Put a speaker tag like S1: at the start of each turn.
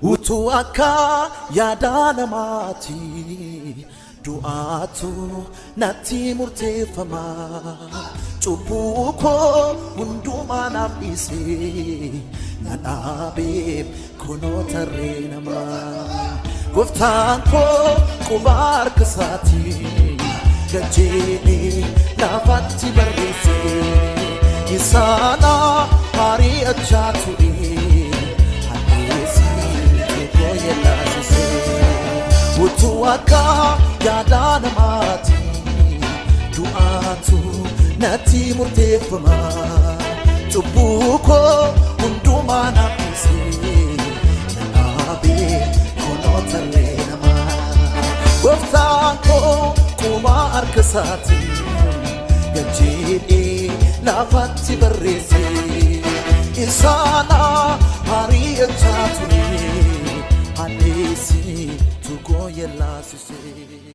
S1: utuu akka yaada namaati du'aatu natti murteeffama cubbuu koo hundumaa naaf dhiisee na dhaabee kunoo tarree namaa gooftaan koo quba harka isaatiin gajjeelee lafatti barreessee isaana mari'achaa ture hadheessii koo yellaasisee utuu akka yaada namaati du'aatu natti murteeffama cubbuu koo hundumaa naaf dhiisee na dhaabee kunoo tarree namaa gooftaan koo quba harka isaatiin gajjeelee lafatti barreessee isaana mari'achaa ture hadheessii koo yellaasisee